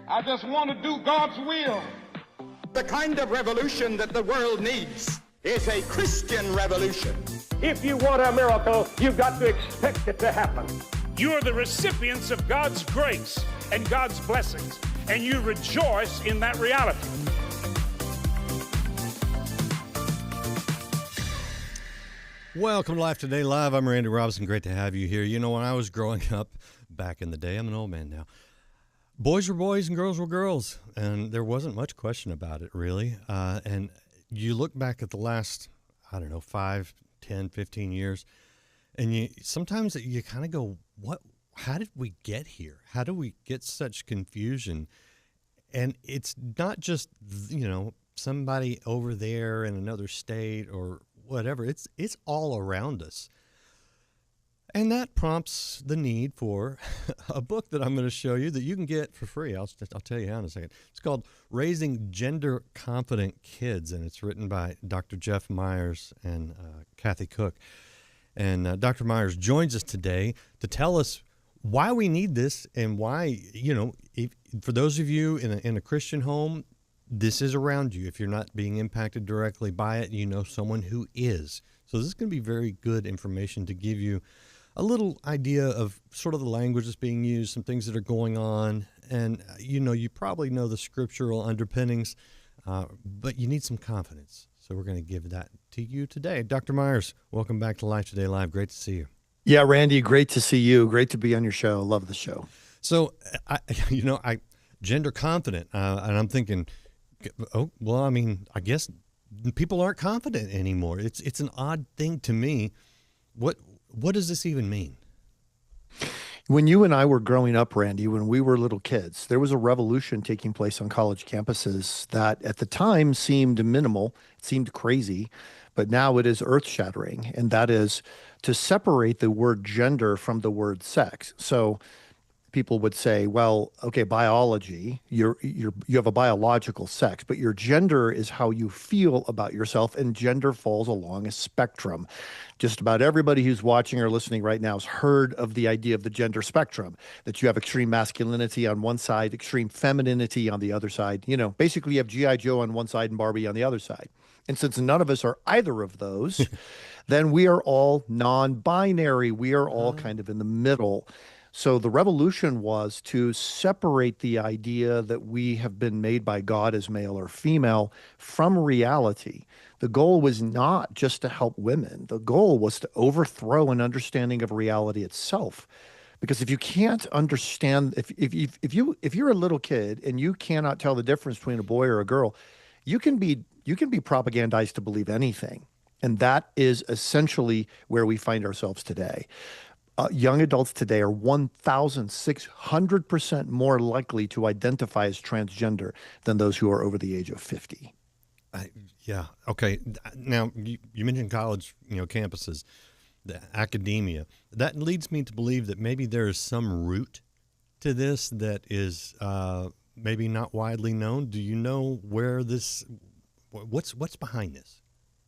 I just want to do God's will. The kind of revolution that the world needs is a Christian revolution. If you want a miracle, you've got to expect it to happen. You are the recipients of God's grace and God's blessings, and you rejoice in that reality. Welcome to Life Today Live. I'm Randy Robinson. Great to have you here. You know, when I was growing up back in the day, I'm an old man now, boys were boys and girls were girls, and there wasn't much question about it, really. And you look back at the last, 5, 10, 15 years, and sometimes you kind of go, how did we get here? How do we get such confusion? And it's not just, somebody over there in another state or whatever. It's all around us. And that prompts the need for a book that I'm going to show you that you can get for free. I'll tell you how in a second. It's called Raising Gender Confident Kids, and it's written by Dr. Jeff Myers and Kathy Cook. And Dr. Myers joins us today to tell us why we need this and why, for those of you in a Christian home, this is around you. If you're not being impacted directly by it, you know someone who is. So this is going to be very good information to give you a little idea of sort of the language that's being used, some things that are going on. And, you probably know the scriptural underpinnings, but you need some confidence. So we're going to give that to you today. Dr. Myers, welcome back to Life Today Live. Great to see you. Yeah, Randy, great to see you. Great to be on your show. Love the show. So, I gender confident, and I'm thinking, I guess people aren't confident anymore. It's an odd thing to me. What does this even mean? When you and I were growing up, Randy, when we were little kids, there was a revolution taking place on college campuses that at the time seemed minimal, it seemed crazy, but now it is earth-shattering, and that is to separate the word gender from the word sex. So people would say, well, okay, biology, you have a biological sex, but your gender is how you feel about yourself, and gender falls along a spectrum. Just about everybody who's watching or listening right now has heard of the idea of the gender spectrum, that you have extreme masculinity on one side, extreme femininity on the other side. Basically you have G.I. Joe on one side and Barbie on the other side. And since none of us are either of those, then we are all non-binary. We are all kind of in the middle. So the revolution was to separate the idea that we have been made by God as male or female from reality. The goal was not just to help women. The goal was to overthrow an understanding of reality itself. Because if you can't understand, if you're a little kid and you cannot tell the difference between a boy or a girl, you can be propagandized to believe anything. And that is essentially where we find ourselves today. Young adults today are 1,600% more likely to identify as transgender than those who are over the age of 50. Yeah. Okay. Now, you mentioned college, campuses, the academia. That leads me to believe that maybe there is some root to this that is maybe not widely known. Do you know where what's behind this?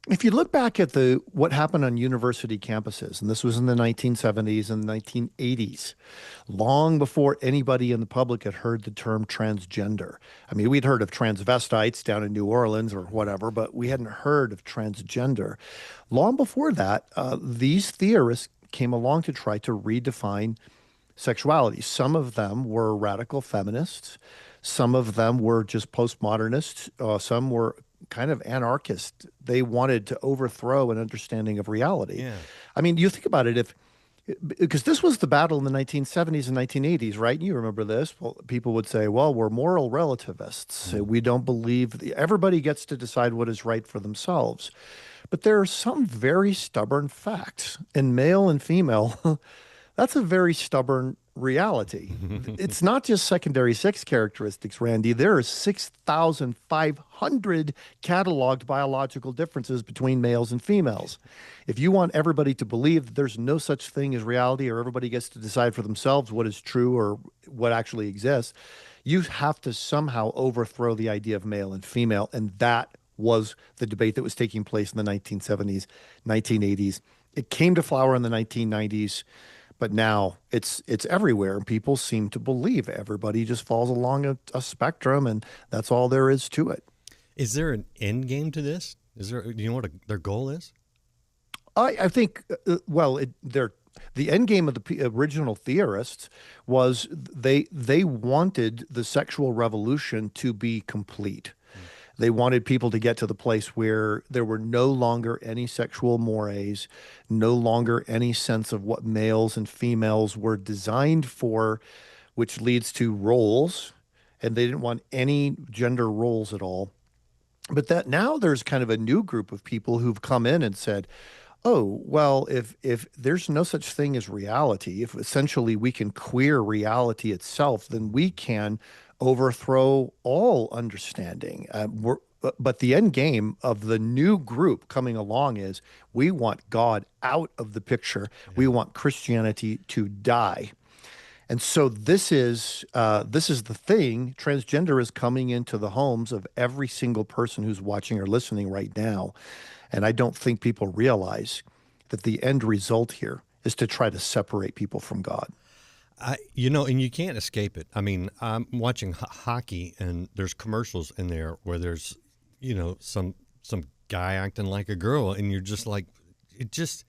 If you look back at what happened on university campuses, and this was in the 1970s and 1980s, long before anybody in the public had heard the term transgender. I mean, we'd heard of transvestites down in New Orleans or whatever, but we hadn't heard of transgender. Long before that, these theorists came along to try to redefine sexuality. Some of them were radical feminists. Some of them were just postmodernists. Some were kind of anarchist. They wanted to overthrow an understanding of reality. Yeah. I mean, you think about it, because this was the battle in the 1970s and 1980s, right? You remember this. Well, people would say, well, we're moral relativists. We don't believe everybody gets to decide what is right for themselves. But there are some very stubborn facts. And male and female, that's a very stubborn reality. It's not just secondary sex characteristics, Randy. There are 6,500 cataloged biological differences between males and females. If you want everybody to believe that there's no such thing as reality, or everybody gets to decide for themselves what is true or what actually exists, you have to somehow overthrow the idea of male and female. And that was the debate that was taking place in the 1970s, 1980s. It came to flower in the 1990s. But now it's everywhere, and people seem to believe everybody just falls along a spectrum, and that's all there is to it. Is there an end game to this? Is there? Do you know what their goal is? I think, the end game of the original theorists was they wanted the sexual revolution to be complete. They wanted people to get to the place where there were no longer any sexual mores, no longer any sense of what males and females were designed for, which leads to roles. And they didn't want any gender roles at all. But that now there's kind of a new group of people who've come in and said, oh, well, if there's no such thing as reality, if essentially we can queer reality itself, then we can overthrow all understanding. But the end game of the new group coming along is we want God out of the picture. We want Christianity to die. And so this is the thing. Transgender is coming into the homes of every single person who's watching or listening right now. And I don't think people realize that the end result here is to try to separate people from God. And you can't escape it. I mean, I'm watching hockey, and there's commercials in there where there's, some guy acting like a girl, and you're just like, it just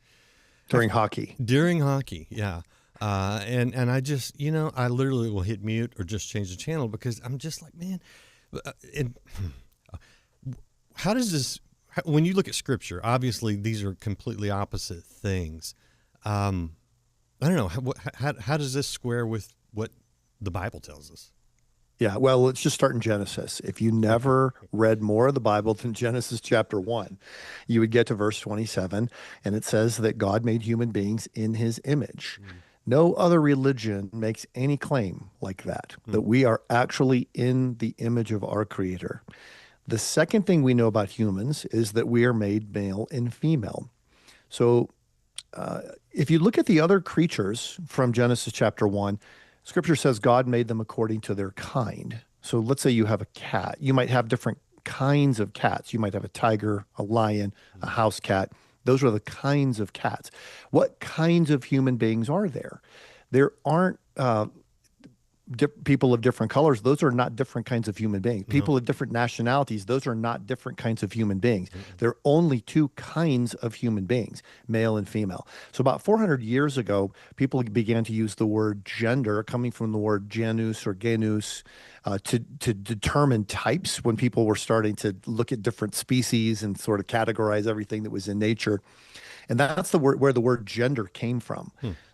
during hockey. During hockey, yeah. And I just, I literally will hit mute or just change the channel because I'm just like, man. How does this? When you look at Scripture, obviously these are completely opposite things. I don't know. How does this square with what the Bible tells us? Yeah, well, let's just start in Genesis. If you never read more of the Bible than Genesis chapter 1, you would get to verse 27, and it says that God made human beings in his image. No other religion makes any claim like that we are actually in the image of our Creator. The second thing we know about humans is that we are made male and female. So if you look at the other creatures from Genesis chapter 1, Scripture says God made them according to their kind. So let's say you have a cat. You might have different kinds of cats. You might have a tiger, a lion, a house cat. Those are the kinds of cats. What kinds of human beings are there? There aren't people of different colors. Those are not different kinds of human beings. People of different nationalities. Those are not different kinds of human beings. There are only two kinds of human beings, male and female. So about 400 years ago, people began to use the word gender, coming from the word genus or genus, to determine types when people were starting to look at different species and sort of categorize everything that was in nature. And that's the word where the word gender came from.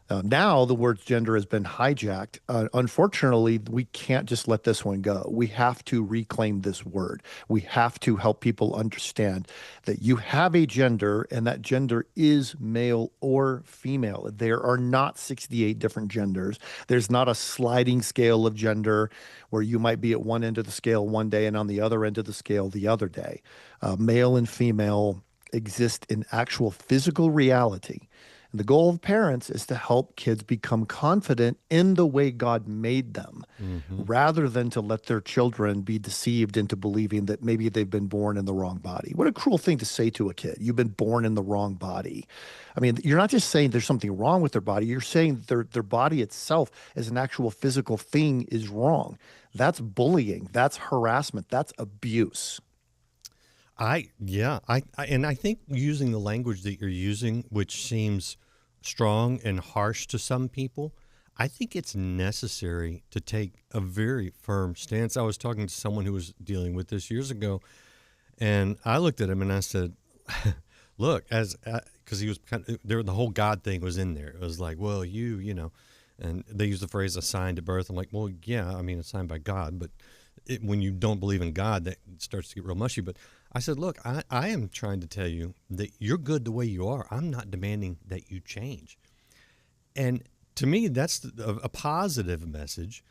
Now the word gender has been hijacked. Unfortunately, we can't just let this one go. We have to reclaim this word. We have to help people understand that you have a gender, and that gender is male or female. There are not 68 different genders. There's not a sliding scale of gender where you might be at one end of the scale one day and on the other end of the scale the other day. Male and female exist in actual physical reality. And the goal of parents is to help kids become confident in the way God made them, rather than to let their children be deceived into believing that maybe they've been born in the wrong body. What a cruel thing to say to a kid. You've been born in the wrong body. I mean, you're not just saying there's something wrong with their body. You're saying their body itself as an actual physical thing is wrong. That's bullying. That's harassment. That's abuse. I think using the language that you're using, which seems strong and harsh to some people, I think it's necessary to take a very firm stance. I was talking to someone who was dealing with this years ago, and I looked at him and I said, look, because he was the whole God thing was in there. It was like, well, and they use the phrase assigned at birth. I'm like, well, yeah, I mean, assigned by God, but when you don't believe in God, that starts to get real mushy. But I said, look, I am trying to tell you that you're good the way you are. I'm not demanding that you change. And to me, that's a positive message,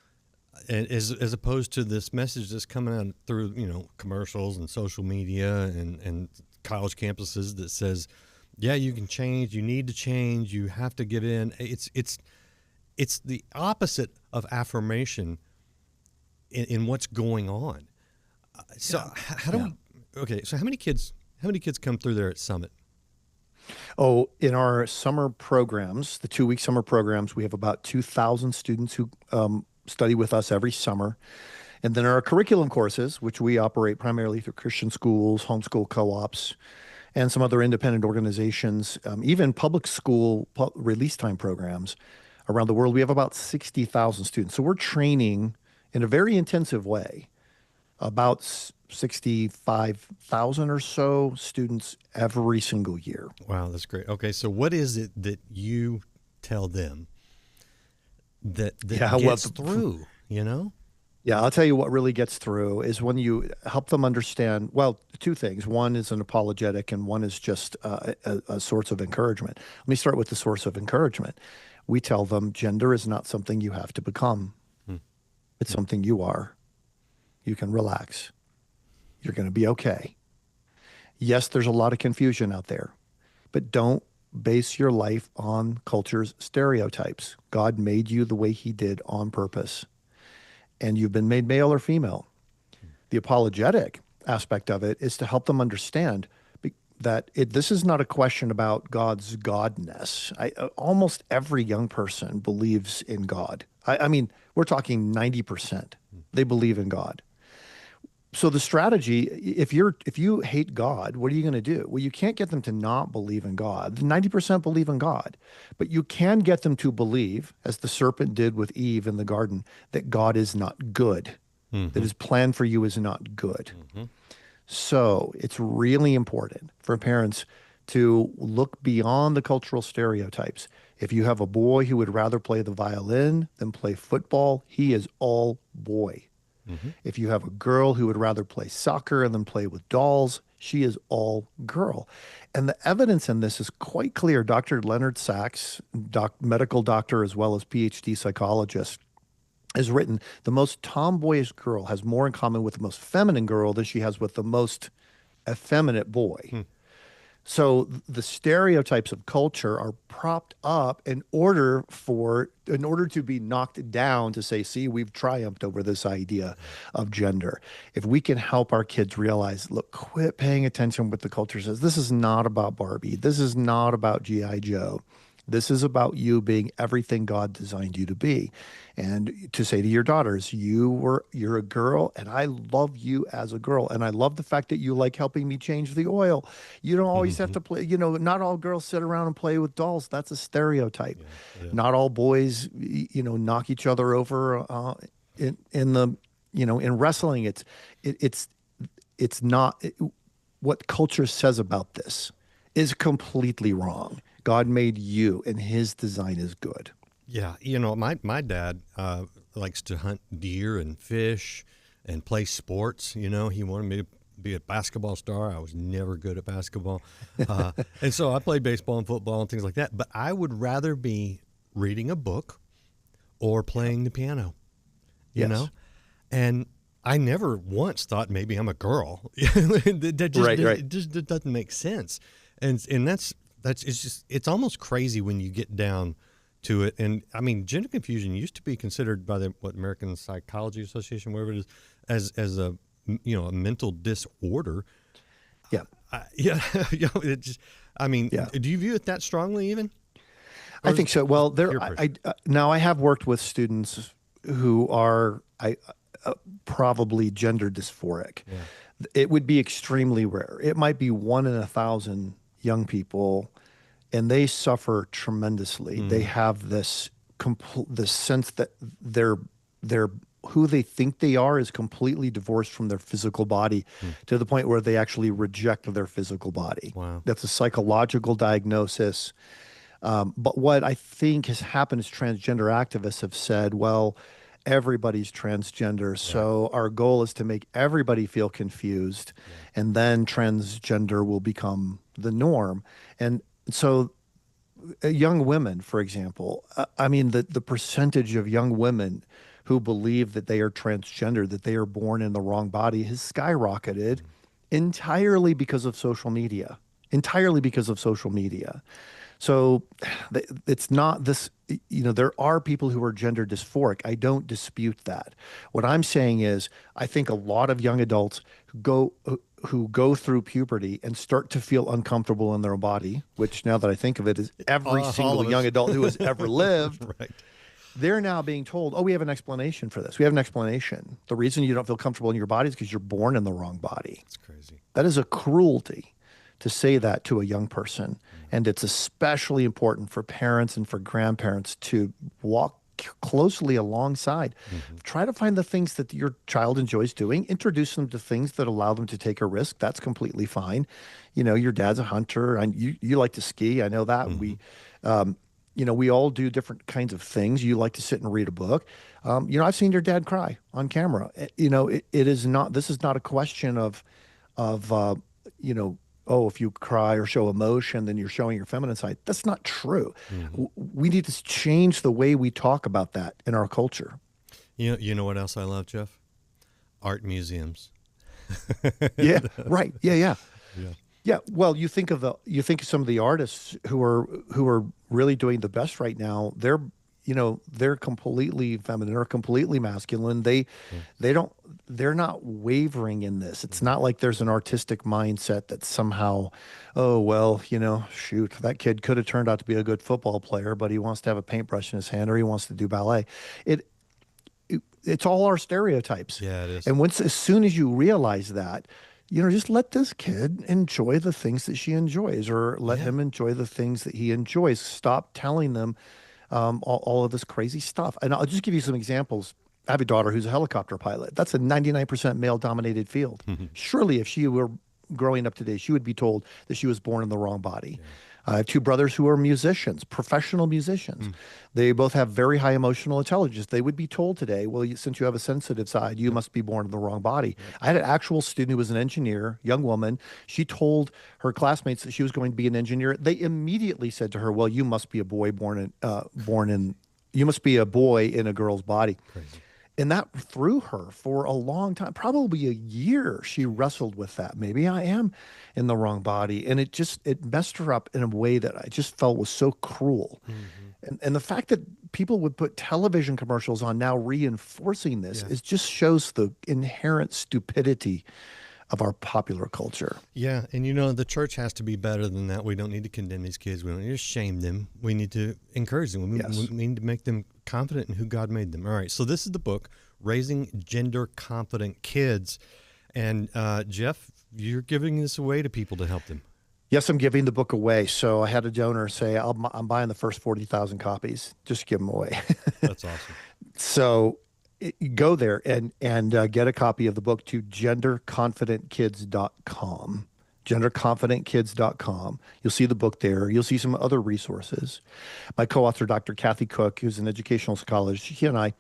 as opposed to this message that's coming out through, commercials and social media and college campuses that says, yeah, you can change, you need to change, you have to give in. It's the opposite of affirmation in what's going on. So how many kids come through there at Summit? Oh, in our summer programs, the 2-week summer programs, we have about 2,000 students who study with us every summer. And then our curriculum courses, which we operate primarily through Christian schools, homeschool co-ops, and some other independent organizations, even public school release time programs around the world. We have about 60,000 students. So we're training in a very intensive way about 65,000 or so students every single year. Wow, that's great. Okay, so what is it that you tell them that gets through, you know? Yeah, I'll tell you what really gets through is when you help them understand, well, two things. One is an apologetic and one is just a source of encouragement. Let me start with the source of encouragement. We tell them gender is not something you have to become. It's something you are. You can relax. You're going to be okay. Yes, there's a lot of confusion out there, but don't base your life on culture's stereotypes. God made you the way he did on purpose, and you've been made male or female. The apologetic aspect of it is to help them understand that this is not a question about God's godness. Almost every young person believes in God. I mean, we're talking 90%. They believe in God. So the strategy, if you hate God, what are you going to do? Well, you can't get them to not believe in God. 90% believe in God, but you can get them to believe, as the serpent did with Eve in the garden, that God is not good, that his plan for you is not good. So it's really important for parents to look beyond the cultural stereotypes. If you have a boy who would rather play the violin than play football, he is all boy. If you have a girl who would rather play soccer than play with dolls, she is all girl. And the evidence in this is quite clear. Dr. Leonard Sachs, medical doctor as well as PhD psychologist, has written the most tomboyish girl has more in common with the most feminine girl than she has with the most effeminate boy. So the stereotypes of culture are propped up in order to be knocked down to say, see, we've triumphed over this idea of gender. If we can help our kids realize, look, quit paying attention what the culture says. This is not about Barbie. This is not about G.I. Joe. This is about you being everything God designed you to be. And to say to your daughters, you're a girl and I love you as a girl. And I love the fact that you like helping me change the oil. You don't always have to play, not all girls sit around and play with dolls. That's a stereotype. Not all boys, knock each other over in wrestling. It's not what culture says about this is completely wrong. God made you, and his design is good. Yeah, my dad likes to hunt deer and fish and play sports. He wanted me to be a basketball star. I was never good at basketball. And so I played baseball and football and things like that. But I would rather be reading a book or playing the piano, you know? And I never once thought maybe I'm a girl. It just doesn't make sense. And it's almost crazy when you get down to it. And I mean, gender confusion used to be considered by the American Psychology Association, whatever it is, as a mental disorder. Yeah. Do you view it that strongly even? I think so. Well, now I have worked with students who are probably gender dysphoric. Yeah. It would be extremely rare. It might be 1 in 1,000 young people, and they suffer tremendously. They have this sense that they're who they think they are is completely divorced from their physical body to the point where they actually reject their physical body. Wow. That's a psychological diagnosis. But what I think has happened is transgender activists have said, well, everybody's transgender. So our goal is to make everybody feel confused, and then transgender will become the norm. And so young women, for example, the percentage of young women who believe that they are transgender, that they are born in the wrong body, has skyrocketed entirely because of social media. So it's not this, there are people who are gender dysphoric. I don't dispute that. What I'm saying is, I think a lot of young adults who go through puberty and start to feel uncomfortable in their body, which now that I think of it is every All single of us. young adult who has ever lived. Right. They're now being told, oh, we have an explanation for this. We have an explanation. The reason you don't feel comfortable in your body is because you're born in the wrong body. It's crazy. That is a cruelty to say that to a young person. And it's especially important for parents and for grandparents to walk closely alongside. Try to find the things that your child enjoys doing. Introduce them to things that allow them to take a risk. That's completely fine. You know, your dad's a hunter and you like to ski. I know that. We all do different kinds of things. You like to sit and read a book. I've seen your dad cry on camera. This is not a question of, oh, if you cry or show emotion, then you're showing your feminine side. That's not true. We need to change the way we talk about that in our culture. You know what else I love, Jeff? Art museums. Yeah, right. Yeah. Well, you think of some of the artists who are really doing the best right now. They're completely feminine or completely masculine. They're not wavering in this. It's not like there's an artistic mindset that somehow, oh, well, shoot, that kid could have turned out to be a good football player, but he wants to have a paintbrush in his hand or he wants to do ballet. It's all our stereotypes. Yeah, it is. And as soon as you realize that, just let this kid enjoy the things that she enjoys, or let him enjoy the things that he enjoys. Stop telling them all of this crazy stuff. And I'll just give you some examples. I have a daughter who's a helicopter pilot. That's a 99% male-dominated field. Surely, if she were growing up today, she would be told that she was born in the wrong body. I have two brothers who are musicians, professional musicians. They both have very high emotional intelligence. They would be told today, well, since you have a sensitive side, you must be born in the wrong body. I had an actual student who was an engineer, young woman. She told her classmates that she was going to be an engineer. They immediately said to her, well, you must be a boy you must be a boy in a girl's body. Crazy. And that threw her for a long time, probably a year. She wrestled with that. Maybe I am in the wrong body. And it messed her up in a way that I just felt was so cruel. And the fact that people would put television commercials on now reinforcing this, it just shows the inherent stupidity of our popular culture. Yeah, and the church has to be better than that. We don't need to condemn these kids. We don't need to shame them. We need to encourage them. We need to make them confident in who God made them. All right, so this is the book, Raising Gender Confident Kids. And Jeff, you're giving this away to people to help them. Yes, I'm giving the book away. So I had a donor say, I'm buying the first 40,000 copies. Just give them away. That's awesome. So go there and get a copy of the book to genderconfidentkids.com. genderconfidentkids.com. You'll see the book there. You'll see some other resources. My co-author, Dr. Kathy Cook, who's an educational psychologist, she and I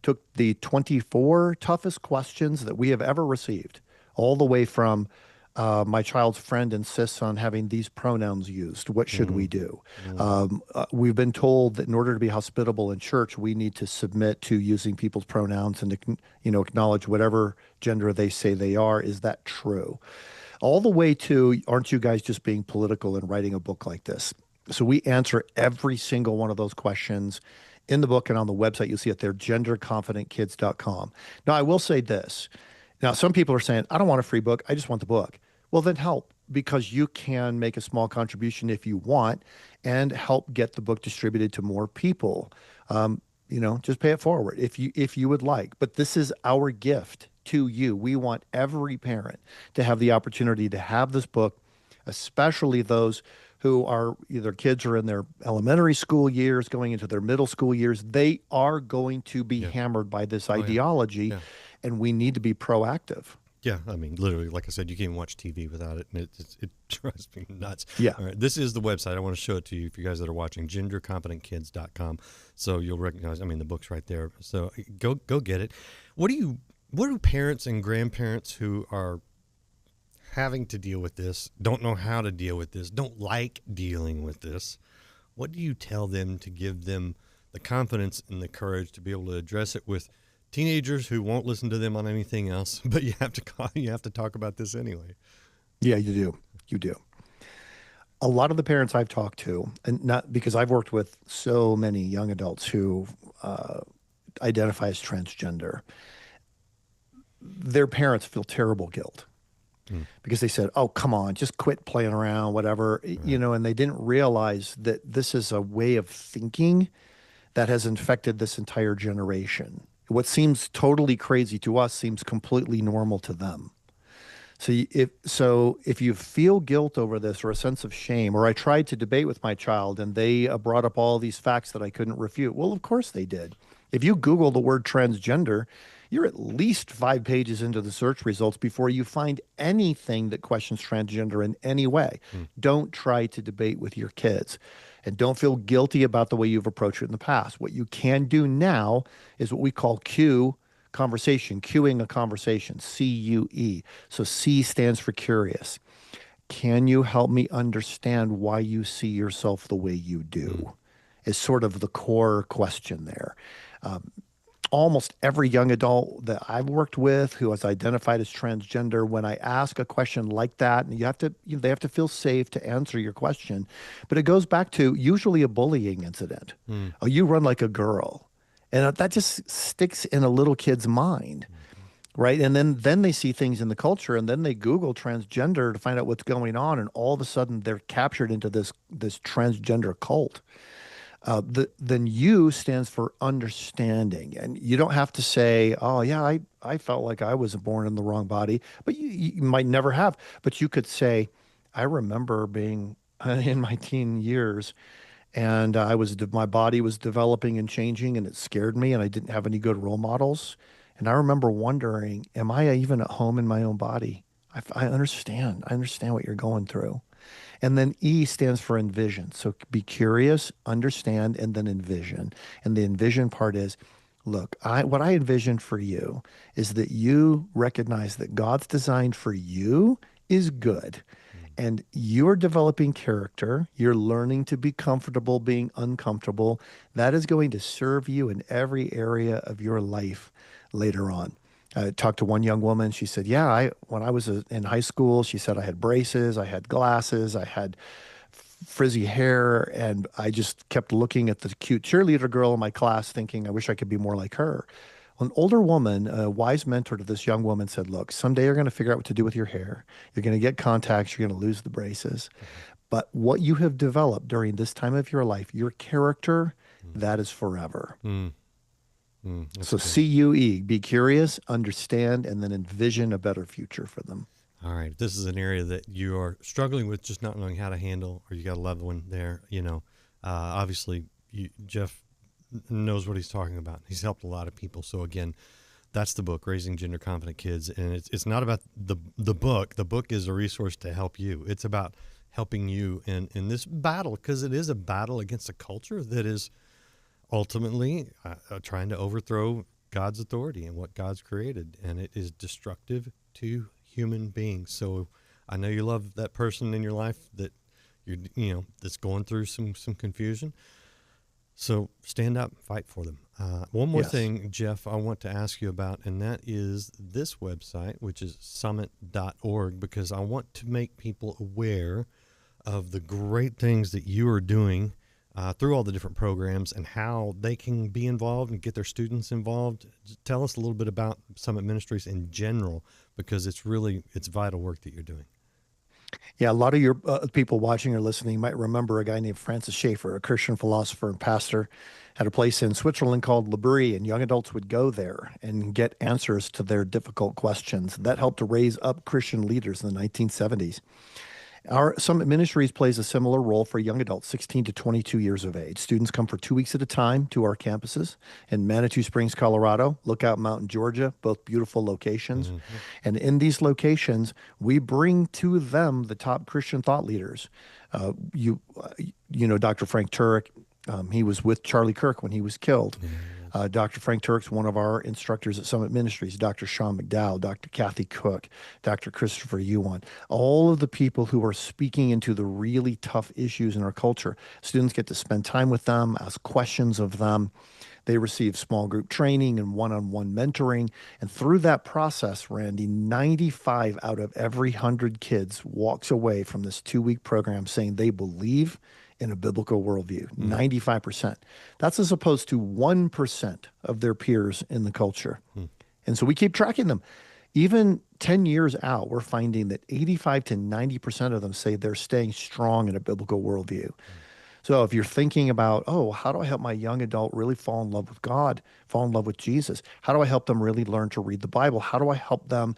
took the 24 toughest questions that we have ever received, all the way from my child's friend insists on having these pronouns used. What should we do? We've been told that in order to be hospitable in church, we need to submit to using people's pronouns and to, acknowledge whatever gender they say they are. Is that true? All the way to, aren't you guys just being political and writing a book like this? So we answer every single one of those questions in the book and on the website. You'll see it there, genderconfidentkids.com. Now, I will say this. Now, some people are saying, I don't want a free book. I just want the book. Well, then help, because you can make a small contribution if you want and help get the book distributed to more people. Just pay it forward if you would like. But this is our gift to you. We want every parent to have the opportunity to have this book, especially those who are either kids are in their elementary school years, going into their middle school years. They are going to be hammered by this ideology, and we need to be proactive. Yeah, I mean, literally, like I said, you can't even watch TV without it, and it drives me nuts. Yeah. All right, this is the website. I want to show it to you, for you guys that are watching, gendercompetentkids.com. So you'll recognize, the book's right there. So go get it. What do parents and grandparents who are having to deal with this, don't know how to deal with this, don't like dealing with this, what do you tell them to give them the confidence and the courage to be able to address it with teenagers who won't listen to them on anything else, but you have to talk about this anyway? Yeah, you do. A lot of the parents I've talked to, and not because I've worked with so many young adults who identify as transgender, their parents feel terrible guilt. because they said, oh, come on, just quit playing around, whatever, and they didn't realize that this is a way of thinking that has infected this entire generation. What seems totally crazy to us seems completely normal to them. So if you feel guilt over this or a sense of shame, or I tried to debate with my child and they brought up all these facts that I couldn't refute, well, of course they did. If you Google the word transgender, you're at least 5 pages into the search results before you find anything that questions transgender in any way. Don't try to debate with your kids. And don't feel guilty about the way you've approached it in the past. What you can do now is what we call cue conversation, cueing a conversation, CUE. So C stands for curious. Can you help me understand why you see yourself the way you do? Is sort of the core question there. Almost every young adult that I've worked with who has identified as transgender, when I ask a question like that, and they have to feel safe to answer your question, but it goes back to usually a bullying incident. Oh, you run like a girl. And that just sticks in a little kid's mind, right? And then they see things in the culture, and then they Google transgender to find out what's going on, and all of a sudden they're captured into this transgender cult. Then U stands for understanding. And you don't have to say, oh, yeah, I felt like I was born in the wrong body, but you might never have. But you could say, I remember being in my teen years, and my body was developing and changing, and it scared me, and I didn't have any good role models. And I remember wondering, am I even at home in my own body? I understand. I understand what you're going through. And then E stands for envision. So be curious, understand, and then envision. And the envision part is, look, what I envision for you is that you recognize that God's design for you is good. And you're developing character. You're learning to be comfortable being uncomfortable. That is going to serve you in every area of your life later on. I talked to one young woman. She said, yeah, when I was in high school, she said I had braces, I had glasses, I had frizzy hair, and I just kept looking at the cute cheerleader girl in my class thinking, I wish I could be more like her. Well, an older woman, a wise mentor to this young woman, said, look, someday you're going to figure out what to do with your hair. You're going to get contacts. You're going to lose the braces. But what you have developed during this time of your life, your character, that is forever. So CUE, be curious, understand, and then envision a better future for them. All right. This is an area that you are struggling with, just not knowing how to handle, or you got a loved one there. Obviously, Jeff knows what he's talking about. He's helped a lot of people. So again, that's the book, Raising Gender Confident Kids. And it's not about the book. The book is a resource to help you. It's about helping you in this battle, because it is a battle against a culture that is ultimately trying to overthrow God's authority and what God's created, and it is destructive to human beings. So I know you love that person in your life that that's going through some confusion. So stand up, fight for them. One more thing, Jeff, I want to ask you about, and that is this website, which is summit.org, because I want to make people aware of the great things that you are doing through all the different programs and how they can be involved and get their students involved. Just tell us a little bit about Summit Ministries in general, because it's vital work that you're doing. Yeah, a lot of your people watching or listening might remember a guy named Francis Schaeffer, a Christian philosopher and pastor, had a place in Switzerland called Le Brie, and young adults would go there and get answers to their difficult questions. That helped to raise up Christian leaders in the 1970s. Our Summit Ministries plays a similar role for young adults, 16 to 22 years of age. Students come for 2 weeks at a time to our campuses in Manitou Springs, Colorado, Lookout Mountain, Georgia, both beautiful locations. And in these locations, we bring to them the top Christian thought leaders. You know Dr. Frank Turek. He was with Charlie Kirk when he was killed. Dr. Frank Turk's one of our instructors at Summit Ministries, Dr. Sean McDowell, Dr. Kathy Cook, Dr. Christopher Yuan, all of the people who are speaking into the really tough issues in our culture. Students get to spend time with them, ask questions of them. They receive small group training and one-on-one mentoring. And through that process, Randy, 95 out of every 100 kids walks away from this 2-week program saying they believe in a biblical worldview, 95%. That's as opposed to 1% of their peers in the culture. And so we keep tracking them. Even 10 years out, we're finding that 85 to 90% of them say they're staying strong in a biblical worldview. So if you're thinking about, oh, how do I help my young adult really fall in love with God, fall in love with Jesus? How do I help them really learn to read the Bible? How do I help them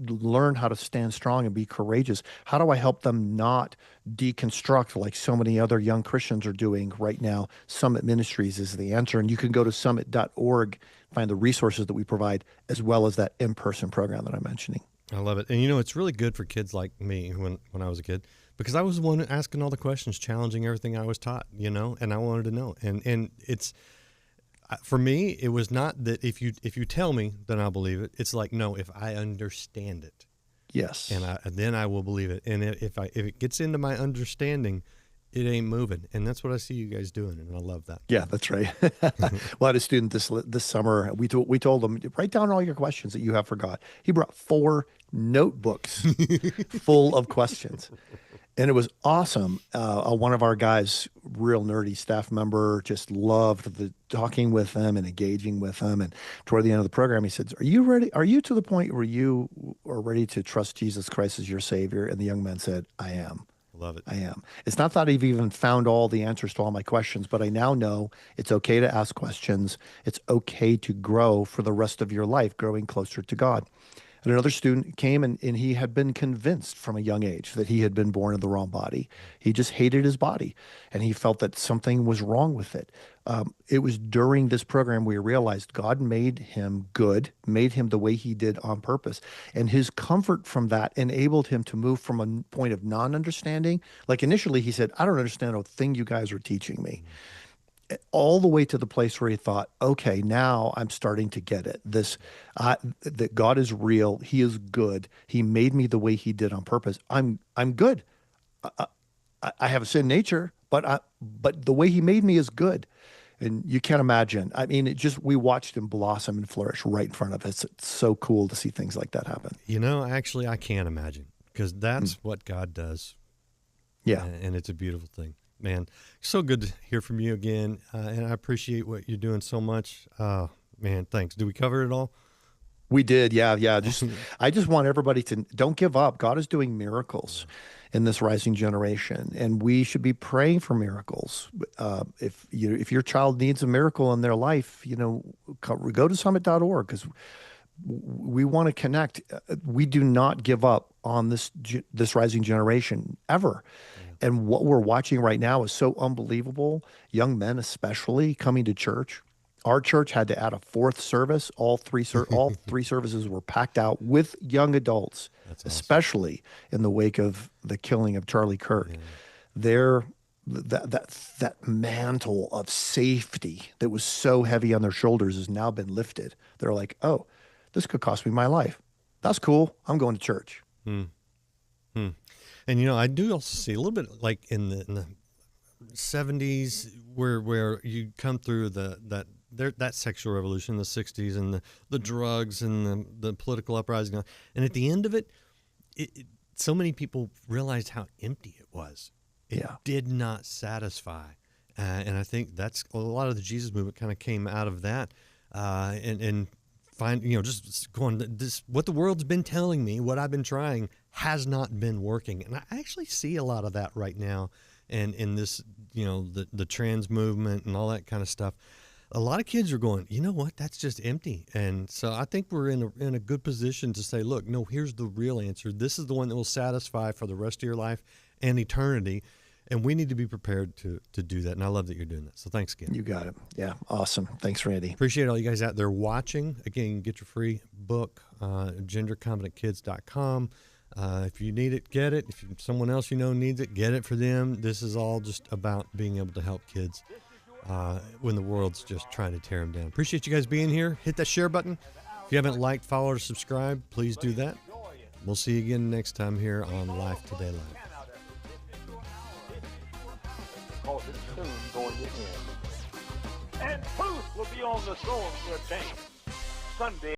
learn how to stand strong and be courageous? How do I help them not deconstruct like so many other young Christians are doing right now? Summit Ministries is the answer. And you can go to summit.org, find the resources that we provide, as well as that in-person program that I'm mentioning. I love it. And, you know, it's really good for kids like me when I was a kid, because I was the one asking all the questions, challenging everything I was taught, you know, and I wanted to know. And it's, for me, it was not that if you tell me, then I'll believe it. It's like, no, if I understand it. Yes. And then I will believe it. And if it gets into my understanding, it ain't moving. And that's what I see you guys doing, and I love that. Yeah, that's right. Well, I had a student this summer. We told him, write down all your questions that you have for God. He brought 4 notebooks full of questions. And it was awesome. One of our guys, real nerdy staff member, just loved talking with them and engaging with them. And toward the end of the program, he said, "Are you ready? Are you to the point where you are ready to trust Jesus Christ as your Savior?" And the young man said, "I am." Love it. I am. It's not that I've even found all the answers to all my questions, but I now know it's okay to ask questions. It's okay to grow for the rest of your life, growing closer to God. And another student came and he had been convinced from a young age that he had been born in the wrong body. He just hated his body, and he felt that something was wrong with it. It was during this program we realized God made him good, made him the way he did on purpose. And his comfort from that enabled him to move from a point of non-understanding. Like initially he said, "I don't understand a thing you guys are teaching me." All the way to the place where he thought, okay, now I'm starting to get it. That God is real. He is good. He made me the way he did on purpose. I'm good. I have a sin nature, but the way he made me is good. And you can't imagine. I mean, we watched him blossom and flourish right in front of us. It's so cool to see things like that happen. You know, actually, I can't imagine, because that's what God does. Yeah. And it's a beautiful thing. Man, so good to hear from you again, and I appreciate what you're doing so much. Man, thanks. Did we cover it all? We did, yeah. I just want everybody to don't give up. God is doing miracles in this rising generation, and we should be praying for miracles. If your child needs a miracle in their life, go to summit.org, because we want to connect. We do not give up on this rising generation ever. And what we're watching right now is so unbelievable. Young men, especially, coming to church. Our church had to add a 4th service. All three services were packed out with young adults, That's awesome. Especially in the wake of the killing of Charlie Kirk. Yeah. That mantle of safety that was so heavy on their shoulders has now been lifted. They're like, oh, this could cost me my life. That's cool. I'm going to church. And, I do also see a little bit like in the 70s where you come through that sexual revolution, the 60s, and the drugs and the political uprising. And at the end of it, so many people realized how empty it was. It did not satisfy. And I think that's a lot of the Jesus movement kind of came out of that. And find, just going, what the world's been telling me, what I've been trying has not been working. And I actually see a lot of that right now. And in this, the trans movement and all that kind of stuff, a lot of kids are going, you know what, that's just empty. And so I think we're in a good position to say, look, no, here's the real answer. This is the one that will satisfy for the rest of your life and eternity. And we need to be prepared to do that. And I love that you're doing that. So thanks again. You got it. Yeah. Awesome. Thanks, Randy. Appreciate all you guys out there watching. Again, you can get your free book, gendercompetentkids.com. If you need it, get it. If someone else needs it, get it for them. This is all just about being able to help kids when the world's just trying to tear them down. Appreciate you guys being here. Hit that share button. If you haven't liked, followed, or subscribed, please do that. We'll see you again next time here on Life Today Live. Because it's soon going to end. And truth will be on the throne for a day. Sunday.